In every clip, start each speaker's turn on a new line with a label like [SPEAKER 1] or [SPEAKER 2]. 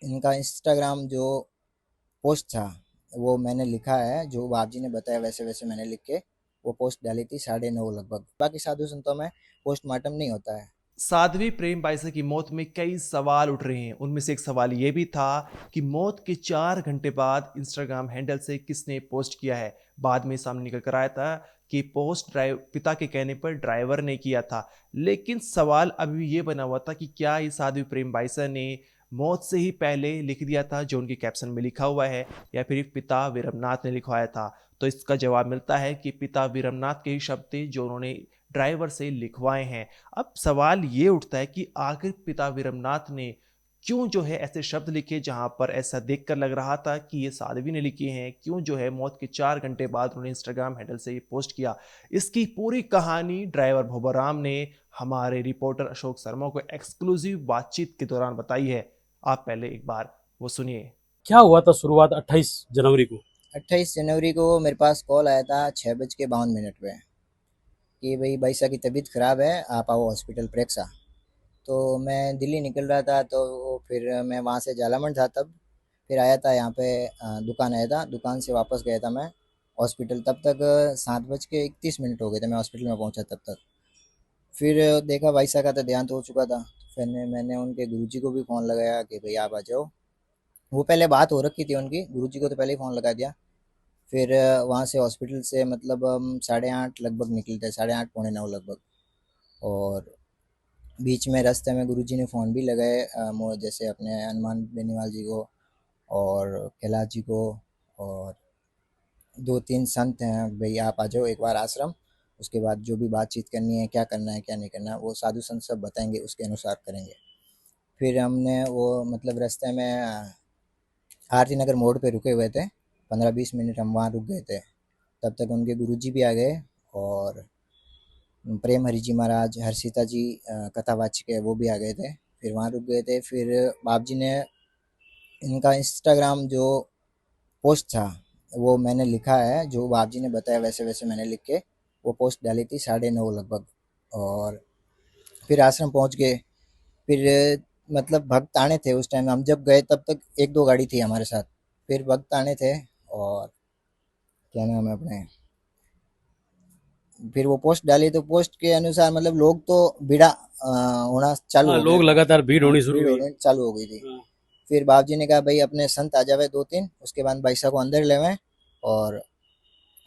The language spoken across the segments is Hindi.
[SPEAKER 1] इनका इंस्टाग्राम जो पोस्ट था वो मैंने लिखा है, जो बाप जी ने बताया वैसे वैसे मैंने लिख के वो पोस्ट डाली थी 9:30 लगभग। बाकी साधु संतों में पोस्टमार्टम नहीं होता है।
[SPEAKER 2] साध्वी प्रेम बाईसा की मौत में कई सवाल उठ रहे हैं। उनमें से एक सवाल ये भी था कि मौत के 4 घंटे बाद इंस्टाग्राम हैंडल से किसने पोस्ट किया है। बाद में सामने निकल कर आया था कि पोस्ट पिता के कहने पर ड्राइवर ने किया था। लेकिन सवाल अभी भी ये बना हुआ था कि क्या ये साध्वी प्रेम बाईसा ने मौत से ही पहले लिख दिया था जो उनके कैप्शन में लिखा हुआ है, या फिर पिता विरमनाथ ने लिखवाया था। तो इसका जवाब मिलता है कि पिता विरमनाथ के ही शब्द थे जो उन्होंने ड्राइवर से लिखवाए हैं। अब सवाल ये उठता है कि आखिर पिता विरमनाथ ने क्यों जो है ऐसे शब्द लिखे जहां पर ऐसा देखकर लग रहा था कि ये साध्वी ने लिखे हैं। क्यों जो है मौत के 4 घंटे बाद उन्होंने इंस्टाग्राम हैंडल से ये पोस्ट किया। इसकी पूरी कहानी ड्राइवर भोबराम ने हमारे रिपोर्टर अशोक शर्मा को एक्सक्लूसिव बातचीत के दौरान बताई है। आप पहले एक बार वो सुनिए।
[SPEAKER 3] क्या हुआ था शुरुआत 28 जनवरी को?
[SPEAKER 1] 28 जनवरी को मेरे पास कॉल आया था 6:52 पे कि भाई भाई साहब की तबीयत ख़राब है, आप आओ हॉस्पिटल प्रेक्षा। तो मैं दिल्ली निकल रहा था, तो फिर मैं वहाँ से झालामण था तब। फिर आया था यहाँ पे, दुकान आया था, दुकान से वापस गया था मैं हॉस्पिटल। तब तक 7:31 हो गए थे, मैं हॉस्पिटल में पहुँचा तब तक। फिर देखा भाई साहब का तो देहांत हो चुका था। फिर मैंने उनके गुरुजी को भी फ़ोन लगाया कि भाई आप आ जाओ। वो पहले बात हो रखी थी उनकी, गुरुजी को तो पहले ही फ़ोन लगा दिया। फिर वहाँ से हॉस्पिटल से मतलब हम 8:30 लगभग निकले थे, 8:30 पौने 9 लगभग। और बीच में रास्ते में गुरुजी ने फ़ोन भी लगाए, जैसे अपने हनुमान बेनीवाल जी को और कैलाश जी को, और 2-3 संत हैं, भाई आप आ जाओ एक बार आश्रम। उसके बाद जो भी बातचीत करनी है, क्या करना है क्या नहीं करना है, वो साधु संत सब बताएंगे, उसके अनुसार करेंगे। फिर हमने वो मतलब रास्ते में आरती नगर मोड़ पे रुके हुए थे, 15-20 मिनट हम वहाँ रुक गए थे। तब तक उनके गुरुजी भी आ गए, और प्रेम हरि जी महाराज, हर्षिता जी कथावाचक है, वो भी आ गए थे। फिर वहाँ रुक गए थे। फिर बाप जी ने इनका इंस्टाग्राम जो पोस्ट था वो मैंने लिखा है, जो बाप जी ने बताया वैसे वैसे मैंने लिख के वो पोस्ट डाली थी 9:30 लगभग। और फिर आश्रम पहुँच गए। फिर मतलब भक्त आने थे उस टाइम, हम जब गए तब तक 1-2 गाड़ी थी हमारे साथ। फिर भक्त आने थे, और क्या नाम है अपने, फिर वो पोस्ट डाली तो पोस्ट के अनुसार मतलब लोग तो भीड़ा होना चालू
[SPEAKER 3] हाँ,
[SPEAKER 1] हो गया
[SPEAKER 3] लोग
[SPEAKER 1] था।
[SPEAKER 3] लगातार भीड़
[SPEAKER 1] हाँ,
[SPEAKER 3] होनी शुरू
[SPEAKER 1] भीड़
[SPEAKER 3] हुई।
[SPEAKER 1] होनी चालू हो गई थी।
[SPEAKER 3] हाँ।
[SPEAKER 1] फिर बाप जी ने कहा भाई अपने संत आ जावे 2-3, उसके बाद भाई साहब को अंदर लेवे। और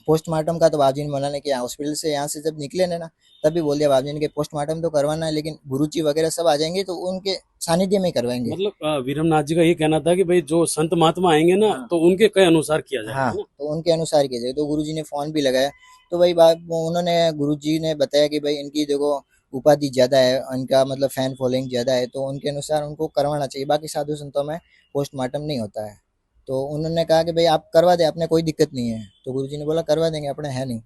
[SPEAKER 1] पोस्टमार्टम का तो बाप जी ने मना नहीं किया। हॉस्पिटल से यहाँ से जब निकले ना, तब भी बोल दिया बाप जी ने कि पोस्टमार्टम तो करवाना है, लेकिन गुरुजी वगैरह सब आ जाएंगे तो उनके सानिध्य में ही करवाएंगे।
[SPEAKER 3] मतलब वीरमनाथ जी का ये कहना था कि भाई जो संत महात्मा आएंगे ना
[SPEAKER 1] हाँ,
[SPEAKER 3] तो उनके कहे अनुसार किया जाएगा,
[SPEAKER 1] हाँ,
[SPEAKER 3] है ना?
[SPEAKER 1] तो उनके अनुसार किया जाए। तो गुरुजी ने फ़ोन भी लगाया। तो भाई बात उन्होंने, गुरुजी ने बताया कि भाई इनकी देखो उपाधि ज़्यादा है, इनका मतलब फ़ैन फॉलोइंग ज़्यादा है, तो उनके अनुसार उनको करवाना चाहिए। बाकी साधु संतों में पोस्टमार्टम नहीं होता है। तो उन्होंने कहा कि भाई आप करवा दें, अपने कोई दिक्कत नहीं है। तो गुरुजी ने बोला करवा देंगे, अपने है नहीं।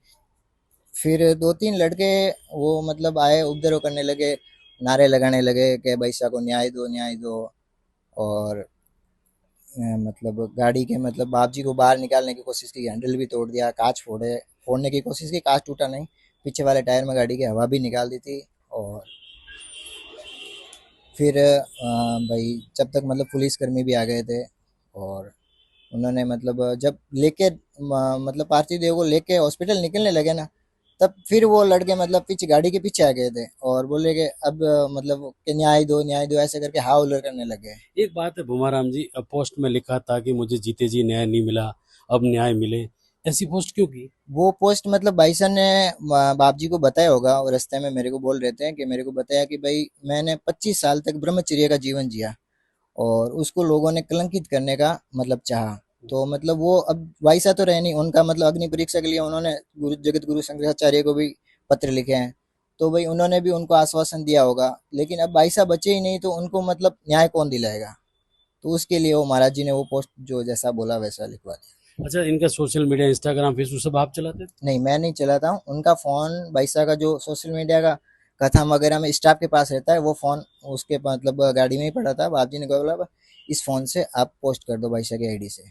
[SPEAKER 1] फिर 2-3 लड़के वो मतलब आए, उपद्रव करने लगे, नारे लगाने लगे कि भाई साहब को न्याय दो, न्याय दो। और मतलब गाड़ी के मतलब बाप जी को बाहर निकालने की कोशिश की, हैंडल भी तोड़ दिया, कांच फोड़ने की कोशिश की, कांच टूटा नहीं। पीछे वाले टायर में गाड़ी की हवा भी निकाल दी थी। और फिर भाई जब तक मतलब पुलिसकर्मी भी आ गए थे। और उन्होंने मतलब जब लेके मतलब पार्थिव देव को लेके हॉस्पिटल निकलने लगे ना, तब फिर वो लड़के मतलब पीछे गाड़ी के पीछे आ गए थे और बोले कि अब मतलब कि न्याय दो ऐसे करके हाव करने लगे।
[SPEAKER 3] एक बात है भूमाराम जी, पोस्ट में लिखा था कि मुझे जीते जी न्याय नहीं मिला, अब न्याय मिले। ऐसी पोस्ट क्यों की?
[SPEAKER 1] वो पोस्ट मतलब भाई साहब ने बाप जी को बताया होगा, और रास्ते में मेरे को बोल रहे थे कि मेरे को बताया कि भाई मैंने 25 साल तक ब्रह्मचर्य का जीवन जिया, और उसको लोगों ने कलंकित करने का मतलब चाहा। तो मतलब वो अब वैसा तो रहे नहीं, उनका मतलब अग्नि परीक्षा के लिए उन्होंने गुरु जगत गुरु शंकराचार्य को भी पत्र लिखे हैं। तो भाई उन्होंने भी उनको आश्वासन दिया होगा, लेकिन अब भाई साहब बचे ही नहीं, तो उनको मतलब न्याय कौन दिलाएगा। तो उसके लिए वो महाराज जी ने वो पोस्ट जो जैसा बोला वैसा लिखवा दिया।
[SPEAKER 3] अच्छा, इनका सोशल मीडिया, इंस्टाग्राम, फेसबुक सब आप चलाते थे?
[SPEAKER 1] नहीं, मैं नहीं चलाता हूँ। उनका फ़ोन भाई साहब का जो सोशल मीडिया का कथा वगैरह में स्टाफ के पास रहता है, वो फ़ोन उसके मतलब गाड़ी में ही पड़ा था। बाप जी ने बोला इस फ़ोन से आप पोस्ट कर दो भाई साहब की आईडी से।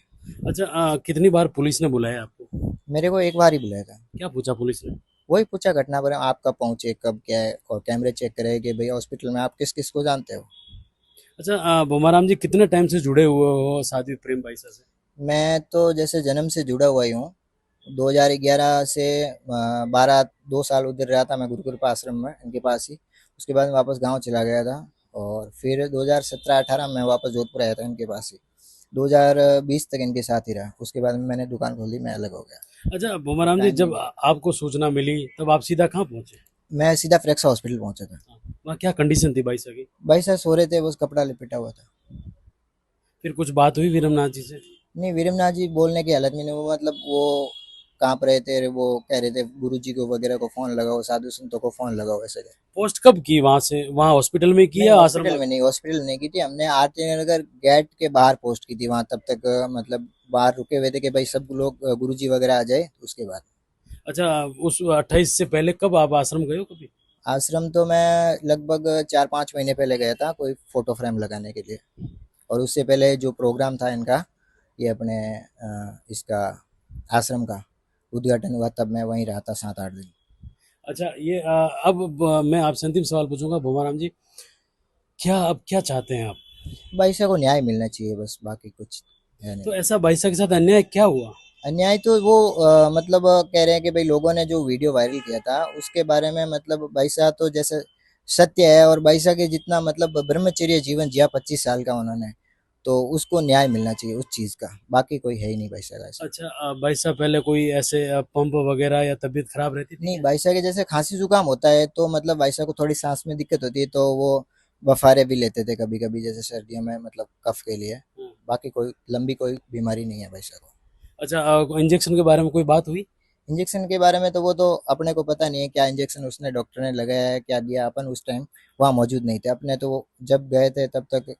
[SPEAKER 3] अच्छा, कितनी बार पुलिस ने बुलाया आपको?
[SPEAKER 1] मेरे को एक बार ही बुलाया था।
[SPEAKER 3] क्या पूछा पुलिस ने?
[SPEAKER 1] वही पूछा घटना पर आप कब पहुंचे, कब क्या है, और कैमरे चेक करे कि भाई हॉस्पिटल में आप किस किस को जानते हो।
[SPEAKER 3] अच्छा, भोमाराम जी कितने टाइम से जुड़े हुए हो साध्वी प्रेमबाईसा से?
[SPEAKER 1] मैं तो जैसे जन्म से जुड़ा हुआ ही हूँ। 2011 से 12 2 साल उधर रहा था मैं गुरुकृपा आश्रम में इनके पास ही। उसके बाद मैं वापस गांव चला गया था और फिर 2017-18 में वापस जोधपुर आया था इनके पास ही। 2020 तक इनके साथ ही रहा। उसके बाद मैंने दुकान खोल ली, मैं अलग हो गया।
[SPEAKER 3] अच्छा भोमाराम जी,
[SPEAKER 1] टाइम नहीं
[SPEAKER 3] जब
[SPEAKER 1] मिला।
[SPEAKER 3] आपको सूचना मिली तब आप सीधा कहाँ पहुंचे?
[SPEAKER 1] मैं सीधा फ्रेक्सा हॉस्पिटल पहुंचा था।
[SPEAKER 3] हाँ, वहाँ क्या कंडीशन थी बाईसा की?
[SPEAKER 1] भाई साहब सो रहे थे, बस कपड़ा लिपटा हुआ था।
[SPEAKER 3] फिर कुछ बात हुई विरमनाथ जी से?
[SPEAKER 1] नहीं, वीरमनाथ जी बोलने की हालत में नहीं, वो मतलब वो काँप रहे थे, वो कह रहे थे गुरु जी को वगैरह को फ़ोन लगाओ, साधु संतों को फ़ोन लगाओ, ऐसे कह।
[SPEAKER 3] पोस्ट कब की वहां से? वहां हॉस्पिटल में की
[SPEAKER 1] नहीं,
[SPEAKER 3] या आश्रम में?
[SPEAKER 1] हॉस्पिटल में नहीं की थी हमने, आरती नगर गेट के बाहर पोस्ट की थी वहाँ। तब तक मतलब बाहर रुके हुए थे कि भाई सब लोग गुरु जी वगैरह आ जाए, उसके बाद।
[SPEAKER 3] अच्छा, उस 28 से पहले कब आप आश्रम गए हो कभी?
[SPEAKER 1] आश्रम तो मैं लगभग 4-5 महीने पहले गया था कोई फ़ोटो फ्रेम लगाने के लिए। और उससे पहले जो प्रोग्राम था इनका, ये अपने इसका आश्रम का उद्घाटन हुआ, तब मैं वहीं रहा था 7-8 दिन।
[SPEAKER 3] अच्छा, ये अब मैं आपसे अंतिम सवाल पूछूंगा भोमाराम जी, क्या अब क्या चाहते हैं आप?
[SPEAKER 1] बाईसा को न्याय मिलना चाहिए, बस बाकी कुछ है नहीं।
[SPEAKER 3] तो ऐसा बाईसा के साथ अन्याय क्या हुआ?
[SPEAKER 1] अन्याय तो वो मतलब कह रहे हैं कि भाई लोगों ने जो वीडियो वायरल किया था उसके बारे में, मतलब बाईसा तो जैसे सत्य है, और बाईसा के जितना मतलब ब्रह्मचर्य जीवन जिया 25 साल का उन्होंने, तो उसको न्याय मिलना चाहिए उस चीज़ का। बाकी कोई है ही नहीं बाईसा का ऐसा।
[SPEAKER 3] अच्छा, बाईसा पहले कोई ऐसे पंप वगैरह या तबीयत खराब रहती थी
[SPEAKER 1] नहीं,
[SPEAKER 3] क्या?
[SPEAKER 1] बाईसा के जैसे खांसी जुकाम होता है तो मतलब बाईसा को थोड़ी सांस में दिक्कत होती है, तो वो बफारे भी लेते थे कभी कभी, जैसे सर्दियों में, मतलब कफ के लिए।
[SPEAKER 3] हाँ।
[SPEAKER 1] बाकी कोई लंबी कोई बीमारी नहीं है बाईसा को।
[SPEAKER 3] अच्छा, इंजेक्शन के बारे में कोई बात हुई?
[SPEAKER 1] इंजेक्शन के बारे में तो वो तो अपने को पता नहीं है क्या इंजेक्शन उसने डॉक्टर ने लगाया है, क्या दिया। अपन उस टाइम वहाँ मौजूद नहीं थे अपने, तो वो जब गए थे तब तक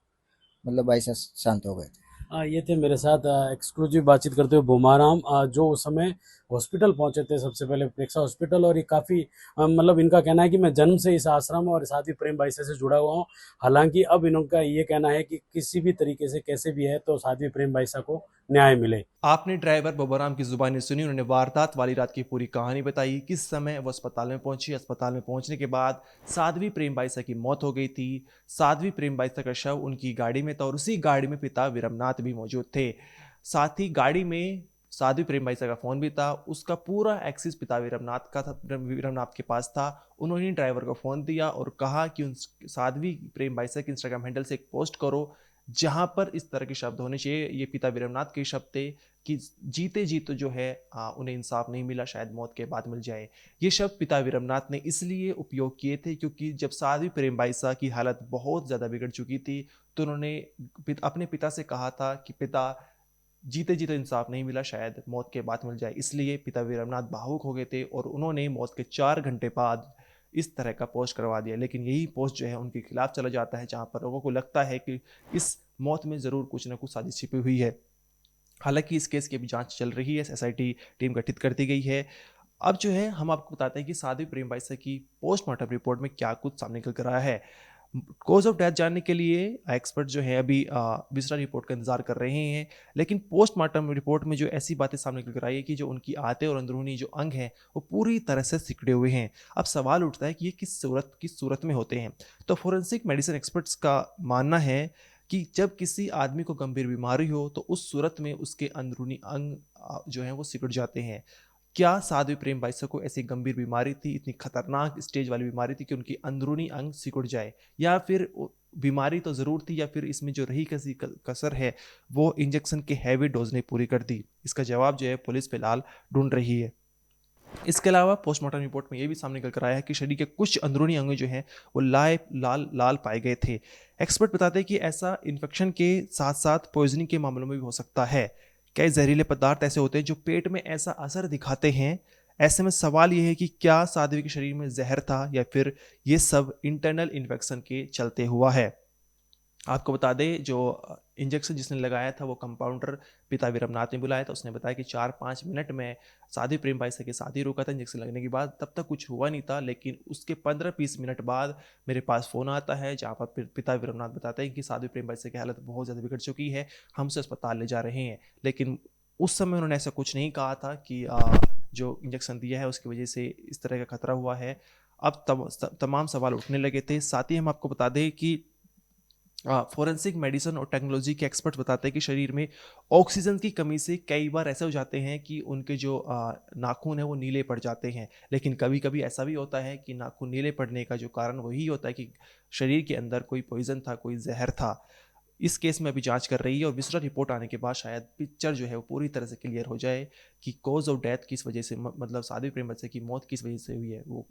[SPEAKER 1] मतलब बाईसा शांत हो गए थे।
[SPEAKER 3] ये थे मेरे साथ एक्सक्लूसिव बातचीत करते हुए भोमाराम, जो उस समय हॉस्पिटल पहुंचे थे, सबसे पहले प्रेक्षा हॉस्पिटल। और ये काफ़ी मतलब इनका कहना है कि मैं जन्म से इस आश्रम और साथ ही प्रेम बाईसा से जुड़ा हुआ हूँ। हालांकि अब इनका ये कहना है कि किसी भी तरीके से कैसे भी है तो साध्वी प्रेम बाईसा को न्याय मिले।
[SPEAKER 2] आपने ड्राइवर बबूराम की जुबानी सुनी, उन्होंने वारदात वाली रात की पूरी कहानी बताई, किस समय वो अस्पताल में पहुंची। अस्पताल में पहुंचने के बाद साध्वी प्रेम बाईसा की मौत हो गई थी। साध्वी प्रेम बाईसा का शव उनकी गाड़ी में था और उसी गाड़ी में पिता विरमनाथ भी मौजूद थे। साथ ही गाड़ी में साध्वी प्रेम बाईसा का फोन भी था, उसका पूरा एक्सेस पिता विरमनाथ का था, विरमनाथ के पास था। उन्होंने ड्राइवर को फोन दिया और कहा कि उन साध्वी प्रेम बाईसा के इंस्टाग्राम हैंडल से एक पोस्ट करो जहां पर इस तरह के शब्द होने चाहिए। ये पिता विरमनाथ के शब्द थे कि जीते जी तो जो है उन्हें इंसाफ नहीं मिला, शायद मौत के बाद मिल जाए। ये शब्द पिता विरमनाथ ने इसलिए उपयोग किए थे क्योंकि जब साध्वी प्रेम बाईसा की हालत बहुत ज़्यादा बिगड़ चुकी थी तो उन्होंने अपने पिता से कहा था कि पिता जीते जी तो इंसाफ नहीं मिला, शायद मौत के बाद मिल जाए। इसलिए पिता विरमनाथ भावुक हो गए थे और उन्होंने मौत के 4 घंटे बाद इस तरह का पोस्ट करवा दिया। लेकिन यही पोस्ट जो है उनके खिलाफ चला जाता है, जहां पर लोगों को लगता है कि इस मौत में ज़रूर कुछ ना कुछ साजिश छिपी हुई है। हालांकि इस केस की अभी जांच चल रही है, एसआईटी टीम गठित कर दी गई है। अब जो है हम आपको बताते हैं कि साध्वी प्रेम बाईसा की पोस्टमार्टम रिपोर्ट में क्या कुछ सामने निकल कर आया है। कोज ऑफ डेथ जानने के लिए एक्सपर्ट जो है अभी विसरा रिपोर्ट का इंतजार कर रहे हैं। लेकिन पोस्टमार्टम रिपोर्ट में जो ऐसी बातें सामने निकल कर आई है कि जो उनकी आते और अंदरूनी जो अंग हैं वो पूरी तरह से सिकुड़े हुए हैं। अब सवाल उठता है कि ये किस सूरत में होते हैं। तो फोरेंसिक मेडिसिन एक्सपर्ट्स का मानना है कि जब किसी आदमी को गंभीर बीमारी हो तो उस सूरत में उसके अंदरूनी अंग जो हैं वो सिकुड़ जाते हैं। क्या साध्वी प्रेम बाईसा को ऐसी गंभीर बीमारी थी, इतनी खतरनाक स्टेज वाली बीमारी थी कि उनकी अंदरूनी अंग सिकुड़ जाए, या फिर बीमारी तो ज़रूर थी, या फिर इसमें जो रही किसी कसर है वो इंजेक्शन के हैवी डोज ने पूरी कर दी? इसका जवाब जो है पुलिस फिलहाल ढूंढ रही है। इसके अलावा पोस्टमार्टम रिपोर्ट में यह भी सामने निकल कर आया है कि शरीर के कुछ अंदरूनी अंग जो हैं वो लाल लाल पाए गए थे। एक्सपर्ट बताते हैं कि ऐसा इन्फेक्शन के साथ साथ पॉइजनिंग के मामलों में भी हो सकता है। कई जहरीले पदार्थ ऐसे होते हैं जो पेट में ऐसा असर दिखाते हैं। ऐसे में सवाल यह है कि क्या साध्वी के शरीर में जहर था या फिर ये सब इंटरनल इन्फेक्शन के चलते हुआ है। आपको बता दें जो इंजेक्शन जिसने लगाया था वो कंपाउंडर पिता विरमनाथ ने बुलाया था। उसने बताया कि 4-5 मिनट में साध्वी प्रेम बाईसा के साथ ही रुका था इंजेक्शन लगने के बाद, तब तक कुछ हुआ नहीं था। लेकिन उसके 15-20 मिनट बाद मेरे पास फ़ोन आता है जहाँ पर पिता विरमनाथ बताते हैं कि साध्वी प्रेम बाईसा की हालत बहुत ज़्यादा बिगड़ चुकी है, हम उसे अस्पताल ले जा रहे हैं। लेकिन उस समय उन्होंने ऐसा कुछ नहीं कहा था कि जो इंजेक्शन दिया है उसकी वजह से इस तरह का खतरा हुआ है। अब तमाम सवाल उठने लगे थे। साथ ही हम आपको बता दें कि फॉरेंसिक मेडिसिन और टेक्नोलॉजी के एक्सपर्ट्स बताते हैं कि शरीर में ऑक्सीजन की कमी से कई बार ऐसे हो जाते हैं कि उनके जो नाखून है वो नीले पड़ जाते हैं। लेकिन कभी कभी ऐसा भी होता है कि नाखून नीले पड़ने का जो कारण वही होता है कि शरीर के अंदर कोई पॉइजन था, कोई जहर था। इस केस में अभी जांच कर रही है और विसरा रिपोर्ट आने के बाद शायद पिक्चर जो है वो पूरी तरह से क्लियर हो जाए कि कॉज ऑफ डेथ किस वजह से, मतलब साध्वी प्रेमवत की मौत किस वजह से हुई है। वो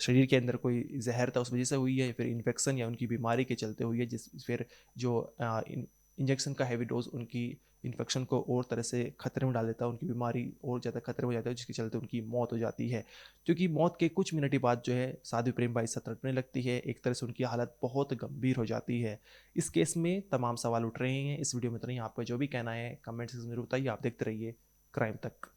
[SPEAKER 2] शरीर के अंदर कोई जहर था उस वजह से हुई है, या फिर इन्फेक्शन या उनकी बीमारी के चलते हुई है, जिस फिर जो इंजेक्शन का हैवी डोज उनकी इन्फेक्शन को और तरह से खतरे में डाल देता है, उनकी बीमारी और ज़्यादा खतरे में हो जाती है, जिसके चलते उनकी मौत हो जाती है। क्योंकि मौत के कुछ मिनट के बाद जो है साध्वी प्रेमबाई तड़पने लगती है, एक तरह से उनकी हालत बहुत गंभीर हो जाती है। इस केस में तमाम सवाल उठ रहे हैं। इस वीडियो में इतना ही। आपका जो भी कहना है कमेंट सेक्शन में बताइए। आप देखते रहिए क्राइम तक।